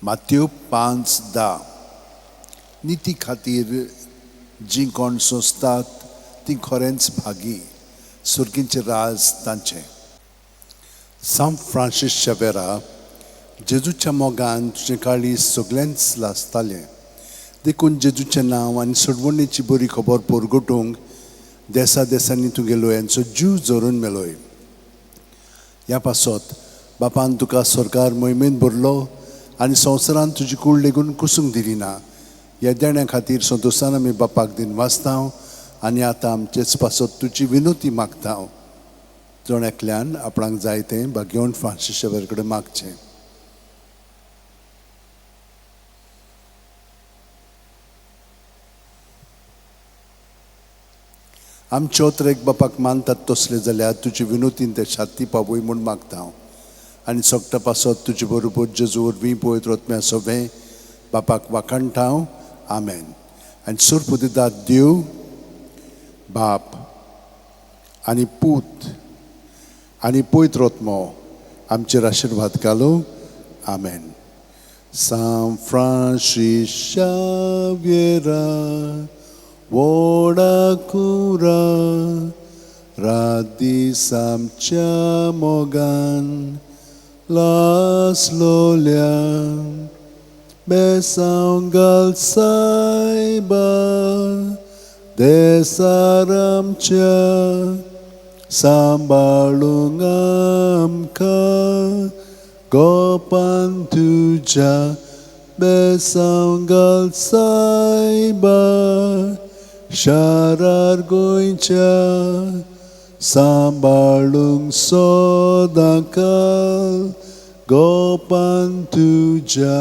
Matthew 5:10 निती खातीर जी कोण सोंसतात ती खरेंच भागी सुर्गींचे राज तांचे. सांत फ्रांसीस शावेरा जेजूच्या मोगान तुझे काळी सगळ्यांच लासताले देखून जेजूचें नांव आनी सोडवणेची बरी खबर परगटूंक देसा देसांनी तुगेलो यांचो जीव जोरून मेलोय. ह्या पासत बापान तुका सरकार मोहिमेन भरलो आनी संवसारान तुजी कूड लेगून कुसूंक दिली ना. ह्या देण्या खातीर संतोशान आमी बापाक दिन वाचतां आनी आतां आमचेच पासत तुजी विनोती मागता. जण एकल्यान आपणाक जाय तें भाग्यवन फ्रांसीस शावेर कडेन मागचें. आम चौत्रेक बापाक मानतात तसले जाल्यार तुजी विनोतीन ते शांती पावय म्हूण मागता आनी सोगता पासत तुजे बरोबर जेजू वरवीं पळयत रत्म्या सगळें बापाक वाखाणटा. आमेन. आनी सुरपू दितात देव बाप आनी पूत आनी पयत रत्मो आमचेर आशिर्वाद घालो. आमेन. सांत फ्रांसीस शावेरा वोडाकुरा रादीस आमच्या मोगान लासलोल्या बेसांव घाल सायबा देसार आमच्या सांबाळूंक आमकां गोपान तुज्या बेसांव घाल सायबा शारार गोंयच्या सांबाळूंक सदां काल गोपान तुज्या.